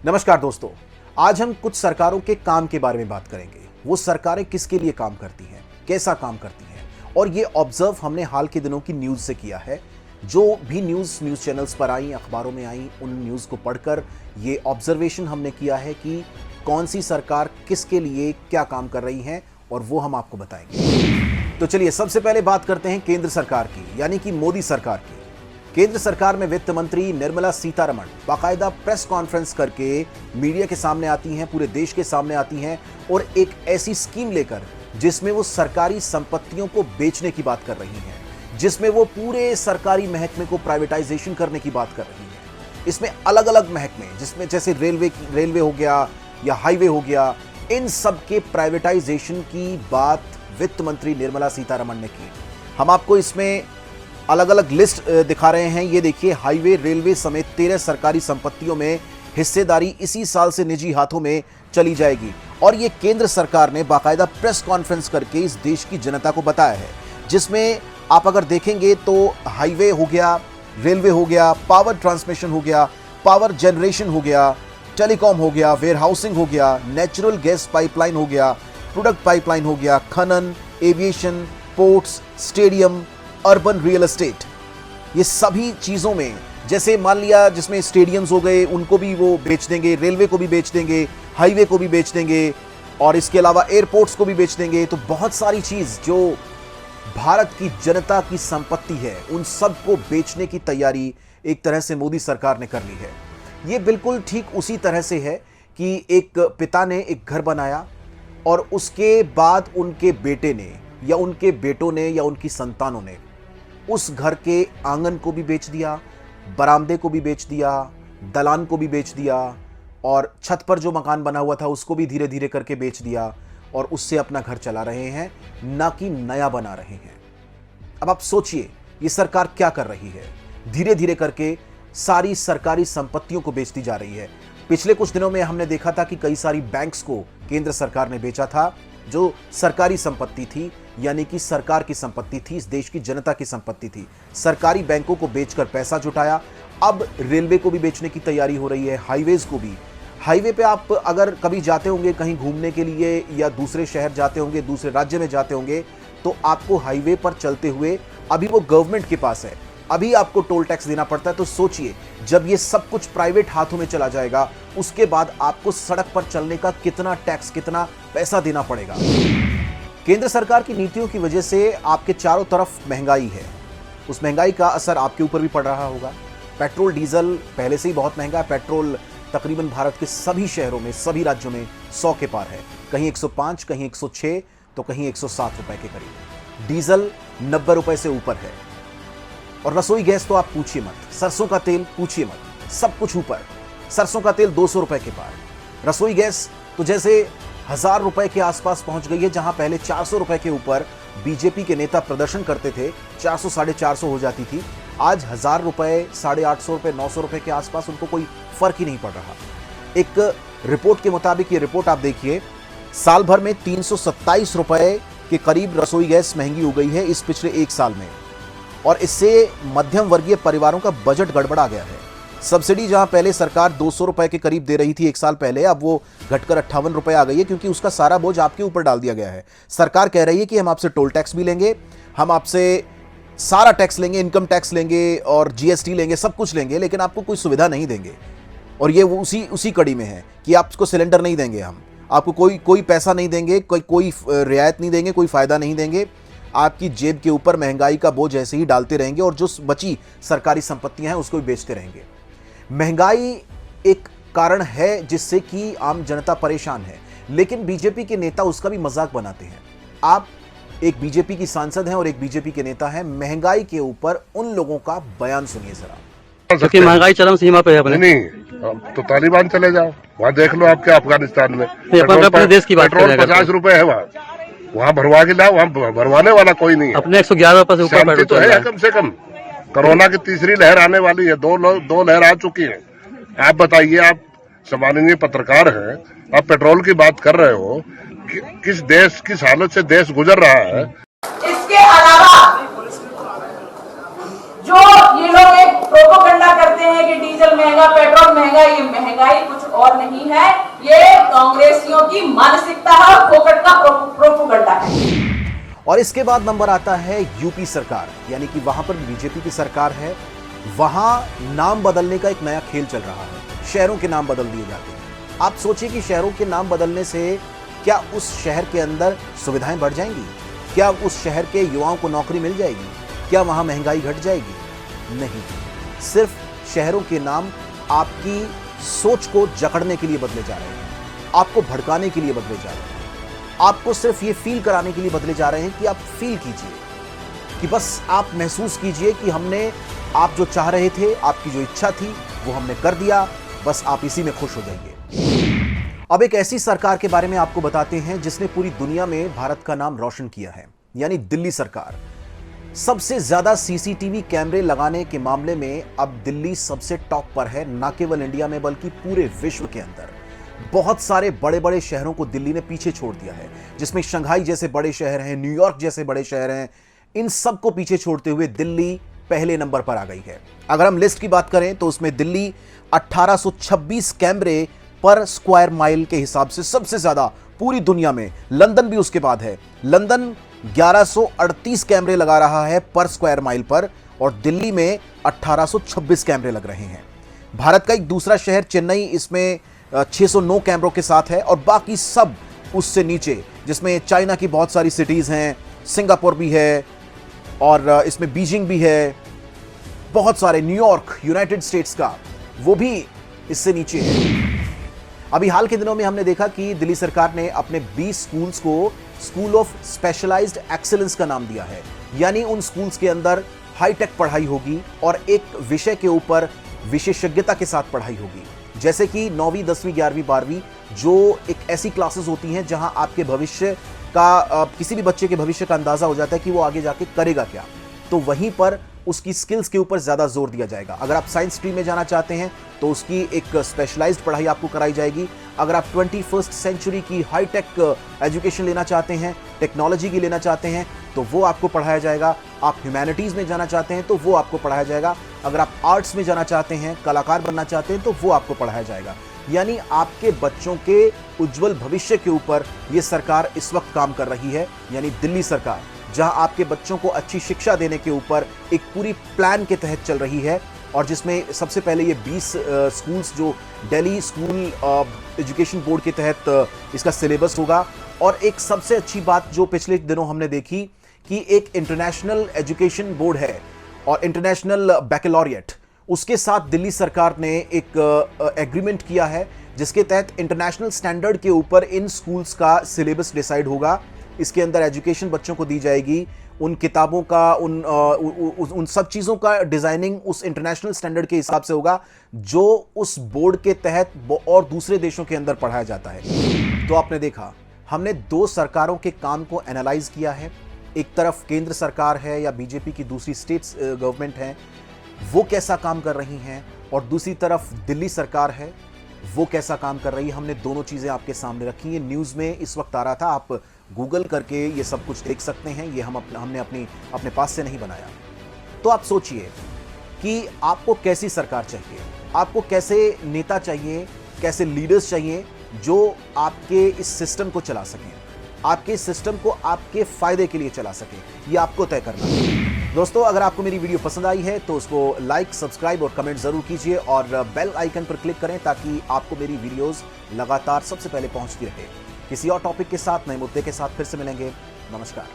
नमस्कार दोस्तों, आज हम कुछ सरकारों के काम के बारे में बात करेंगे। वो सरकारें किसके लिए काम करती हैं, कैसा काम करती हैं, और ये ऑब्जर्व हमने हाल के दिनों की न्यूज से किया है। जो भी न्यूज चैनल्स पर आई, अखबारों में आई, उन न्यूज को पढ़कर ये ऑब्जर्वेशन हमने किया है कि कौन सी सरकार किसके लिए क्या काम कर रही है, और वो हम आपको बताएंगे। तो चलिए सबसे पहले बात करते हैं केंद्र सरकार की, यानी कि मोदी सरकार की। केंद्र सरकार में वित्त मंत्री निर्मला सीतारमण बाकायदा प्रेस कॉन्फ्रेंस करके मीडिया के सामने आती हैं, पूरे देश के सामने आती हैं, और एक ऐसी स्कीम लेकर जिसमें वो सरकारी संपत्तियों को बेचने की बात कर रही हैं, जिसमें वो पूरे सरकारी महकमे को प्राइवेटाइजेशन करने की बात कर रही हैं। इसमें अलग अलग महकमे, जिसमें जैसे रेलवे हो गया या हाईवे हो गया, इन सब के प्राइवेटाइजेशन की बात वित्त मंत्री निर्मला सीतारमण ने की। हम आपको इसमें अलग अलग लिस्ट दिखा रहे हैं। ये देखिए, हाईवे, रेलवे समेत 13 सरकारी संपत्तियों में हिस्सेदारी इसी साल से निजी हाथों में चली जाएगी, और ये केंद्र सरकार ने बाकायदा प्रेस कॉन्फ्रेंस करके इस देश की जनता को बताया है, जिसमें आप अगर देखेंगे तो हाईवे हो गया, रेलवे हो गया, पावर ट्रांसमिशन हो गया, पावर जनरेशन हो गया, टेलीकॉम हो गया, वेयरहाउसिंग हो गया, नेचुरल गैस पाइपलाइन हो गया, प्रोडक्ट पाइपलाइन हो गया, खनन, aviation, ports, stadium, urban real estate, ये सभी चीज़ों में, जैसे मान लिया जिसमें स्टेडियम्स हो गए, उनको भी वो बेच देंगे, रेलवे को भी बेच देंगे, हाईवे को भी बेच देंगे, और इसके अलावा एयरपोर्ट्स को भी बेच देंगे। तो बहुत सारी चीज़ जो भारत की जनता की संपत्ति है, उन सब को बेचने की तैयारी एक तरह से मोदी सरकार ने कर ली है। ये बिल्कुल ठीक उसी तरह से है कि एक पिता ने एक घर बनाया और उसके बाद उनके बेटे ने या उनके बेटों ने या उनकी संतानों ने उस घर के आंगन को भी बेच दिया, बरामदे को भी बेच दिया, दलान को भी बेच दिया, और छत पर जो मकान बना हुआ था उसको भी धीरे धीरे करके बेच दिया, और उससे अपना घर चला रहे हैं, ना कि नया बना रहे हैं। अब आप सोचिए ये सरकार क्या कर रही है, धीरे धीरे करके सारी सरकारी संपत्तियों को बेचती जा रही है। पिछले कुछ दिनों में हमने देखा था कि कई सारी बैंक्स को केंद्र सरकार ने बेचा था, जो सरकारी संपत्ति थी, यानी कि सरकार की संपत्ति थी, इस देश की जनता की संपत्ति थी। सरकारी बैंकों को बेचकर पैसा जुटाया। अब रेलवे को भी बेचने की तैयारी हो रही है, हाईवेज को भी। हाईवे पे आप अगर कभी जाते होंगे कहीं घूमने के लिए, या दूसरे शहर जाते होंगे, दूसरे राज्य में जाते होंगे, तो आपको हाईवे पर चलते हुए, अभी वो गवर्नमेंट के पास है, अभी आपको टोल टैक्स देना पड़ता है। तो सोचिए जब ये सब कुछ प्राइवेट हाथों में चला जाएगा, उसके बाद आपको सड़क पर चलने का कितना टैक्स, कितना पैसा देना पड़ेगा। केंद्र सरकार की नीतियों की वजह से आपके चारों तरफ महंगाई है, उस महंगाई का असर आपके ऊपर भी पड़ रहा होगा। पेट्रोल डीजल पहले से ही बहुत महंगा है। पेट्रोल तकरीबन भारत के सभी शहरों में, सभी राज्यों में 100 के पार है, कहीं 105, कहीं 106, तो कहीं 107 रुपए के करीब। डीजल 90 रुपए से ऊपर है, और रसोई गैस तो आप पूछिए मत, सरसों का तेल पूछिए मत, सब कुछ ऊपर। सरसों का तेल 200 रुपए के पार, रसोई गैस तो जैसे 1000 रुपए के आसपास पहुंच गई है। जहां पहले 400 रुपए के ऊपर बीजेपी के नेता प्रदर्शन करते थे, 400 साढ़े 400 हो जाती थी, आज 1000 रुपए, 850 रुपए, 900 रुपए के आसपास उनको कोई फर्क ही नहीं पड़ रहा। एक रिपोर्ट के मुताबिक, ये रिपोर्ट आप देखिए, साल भर में 327 रुपए के करीब रसोई गैस महंगी हो गई है इस पिछले एक साल में, और इससे मध्यम वर्गीय परिवारों का बजट गड़बड़ा गया है। सब्सिडी जहां पहले सरकार 200 रुपए के करीब दे रही थी एक साल पहले, अब वो घटकर 58 रुपए आ गई है, क्योंकि उसका सारा बोझ आपके ऊपर डाल दिया गया है। सरकार कह रही है कि हम आपसे टोल टैक्स भी लेंगे, हम आपसे सारा टैक्स लेंगे, इनकम टैक्स लेंगे और जीएसटी लेंगे, सब कुछ लेंगे, लेकिन आपको कोई सुविधा नहीं देंगे। और ये उसी कड़ी में है कि आपको सिलेंडर नहीं देंगे, हम आपको कोई पैसा नहीं देंगे, कोई रियायत नहीं देंगे, कोई फायदा नहीं देंगे। आपकी जेब के ऊपर महंगाई का बोझ ऐसे ही डालते रहेंगे, और जो बची सरकारी संपत्तियां हैं उसको भी बेचते रहेंगे। महंगाई एक कारण है जिससे कि आम जनता परेशान है, लेकिन बीजेपी के नेता उसका भी मजाक बनाते हैं। आप एक बीजेपी की सांसद हैं और एक बीजेपी के नेता हैं, महंगाई के ऊपर उन लोगों का बयान सुनिए जरा। क्योंकि महंगाई चरम सीमा पे है अपने। नहीं, तो तालिबान चले जाओ, वहाँ देख लो आपके अफगानिस्तान में अपने देश की बात पेट्रोल 50 रुपए है, वहाँ भरवा के लाओ, वहाँ भरवाने वाला कोई नहीं है। अपने 111 रुपए से ऊपर शांति तो है कम से कम। कोरोना की तीसरी लहर आने वाली है, दो लहर आ चुकी है। आप बताइए, आप सम्माननीय पत्रकार हैं, आप पेट्रोल की बात कर रहे हो, किस हालत से देश गुजर रहा है। इसके अलावा जो ये लोग एक प्रोपोगंडा करते हैं कि डीजल महंगा, पेट्रोल महंगा, ये महंगाई कुछ और नहीं है, ये कांग्रेसियों की मानसिकता है और फोकट का प्रोपोगंडा है। और इसके बाद नंबर आता है यूपी सरकार, यानी कि वहां पर बीजेपी की सरकार है। वहां नाम बदलने का एक नया खेल चल रहा है, शहरों के नाम बदल दिए जाते हैं। आप सोचिए कि शहरों के नाम बदलने से क्या उस शहर के अंदर सुविधाएं बढ़ जाएंगी? क्या उस शहर के युवाओं को नौकरी मिल जाएगी? क्या वहां महंगाई घट जाएगी? नहीं, सिर्फ शहरों के नाम आपकी सोच को जकड़ने के लिए बदले जा रहे हैं, आपको भड़काने के लिए बदले जा रहे हैं, आपको सिर्फ ये फील कराने के लिए बदले जा रहे हैं कि आप फील कीजिए, कि बस आप महसूस कीजिए कि हमने आप जो चाह रहे थे, आपकी जो इच्छा थी, वो हमने कर दिया, बस आप इसी में खुश हो जाइए। अब एक ऐसी सरकार के बारे में आपको बताते हैं जिसने पूरी दुनिया में भारत का नाम रोशन किया है, यानी दिल्ली सरकार। सबसे ज्यादा सीसीटीवी कैमरे लगाने के मामले में अब दिल्ली सबसे टॉप पर है, ना केवल इंडिया में बल्कि पूरे विश्व के अंदर। बहुत सारे बड़े बड़े शहरों को दिल्ली ने पीछे छोड़ दिया है, जिसमें शंघाई जैसे बड़े शहर हैं, न्यूयॉर्क जैसे बड़े शहर हैं, इन सब को पीछे छोड़ते हुए दिल्ली पहले नंबर पर आ गई है। अगर हम लिस्ट की बात करें तो उसमें दिल्ली 1826 कैमरे पर स्क्वायर माइल के हिसाब से सबसे ज्यादा पूरी दुनिया में। लंदन भी उसके बाद है, लंदन 1138 कैमरे लगा रहा है पर स्क्वायर माइल पर, और दिल्ली में 1826 कैमरे लग रहे हैं। भारत का एक दूसरा शहर चेन्नई इसमें 609 कैमरों के साथ है, और बाकी सब उससे नीचे, जिसमें चाइना की बहुत सारी सिटीज हैं, सिंगापुर भी है, और इसमें बीजिंग भी है, बहुत सारे, न्यूयॉर्क यूनाइटेड स्टेट्स का, वो भी इससे नीचे है। अभी हाल के दिनों में हमने देखा कि दिल्ली सरकार ने अपने 20 स्कूल्स को स्कूल ऑफ स्पेशलाइज्ड एक्सीलेंस का नाम दिया है, यानी उन स्कूल्स के अंदर हाईटेक पढ़ाई होगी और एक विषय के ऊपर विशेषज्ञता के साथ पढ़ाई होगी, जैसे कि 9वीं, 10वीं, 11वीं, 12वीं, जो एक ऐसी क्लासेस होती हैं जहां आपके भविष्य का, किसी भी बच्चे के भविष्य का अंदाजा हो जाता है कि वो आगे जाके करेगा क्या, तो वहीं पर उसकी स्किल्स के ऊपर ज्यादा जोर दिया जाएगा। अगर आप साइंस स्ट्रीम में जाना चाहते हैं तो उसकी एक स्पेशलाइज्ड पढ़ाई आपको कराई जाएगी। अगर आप 21st सेंचुरी की हाईटेक एजुकेशन लेना चाहते हैं, टेक्नोलॉजी की लेना चाहते हैं, तो वो आपको पढ़ाया जाएगा। आप ह्यूमैनिटीज में जाना चाहते हैं तो वो आपको पढ़ाया जाएगा। अगर आप आर्ट्स में जाना चाहते हैं, कलाकार बनना चाहते हैं, तो वो आपको पढ़ाया जाएगा। यानी आपके बच्चों के उज्जवल भविष्य के ऊपर ये सरकार इस वक्त काम कर रही है, यानी दिल्ली सरकार, जहां आपके बच्चों को अच्छी शिक्षा देने के ऊपर एक पूरी प्लान के तहत चल रही है, और जिसमें सबसे पहले ये 20 स्कूल्स जो दिल्ली स्कूल एजुकेशन बोर्ड के तहत इसका सिलेबस होगा। और एक सबसे अच्छी बात जो पिछले दिनों हमने देखी कि एक इंटरनेशनल एजुकेशन बोर्ड है और इंटरनेशनल बैकलॉरिएट, उसके साथ दिल्ली सरकार ने एक एग्रीमेंट किया है, जिसके तहत इंटरनेशनल स्टैंडर्ड के ऊपर इन स्कूल्स का सिलेबस डिसाइड होगा। इसके अंदर एजुकेशन बच्चों को दी जाएगी, उन किताबों का, उन सब चीज़ों का डिज़ाइनिंग उस इंटरनेशनल स्टैंडर्ड के हिसाब से होगा जो उस बोर्ड के तहत और दूसरे देशों के अंदर पढ़ाया जाता है। तो आपने देखा, हमने 2 सरकारों के काम को एनालाइज किया है। एक तरफ केंद्र सरकार है या बीजेपी की दूसरी स्टेट्स गवर्नमेंट है, वो कैसा काम कर रही हैं, और दूसरी तरफ दिल्ली सरकार है, वो कैसा काम कर रही है। हमने दोनों चीज़ें आपके सामने रखी हैं। न्यूज़ में इस वक्त आ रहा था, आप गूगल करके ये सब कुछ देख सकते हैं, ये हमने अपने पास से नहीं बनाया। तो आप सोचिए कि आपको कैसी सरकार चाहिए, आपको कैसे नेता चाहिए, कैसे लीडर्स चाहिए जो आपके इस सिस्टम को चला सकें, आपके इस सिस्टम को आपके फायदे के लिए चला सकें, ये आपको तय करना है। दोस्तों, अगर आपको मेरी वीडियो पसंद आई है तो उसको लाइक, सब्सक्राइब और कमेंट जरूर कीजिए, और बेल आइकन पर क्लिक करें ताकि आपको मेरी वीडियोस लगातार सबसे पहले पहुंचती रहे। किसी और टॉपिक के साथ, नए मुद्दे के साथ फिर से मिलेंगे। नमस्कार।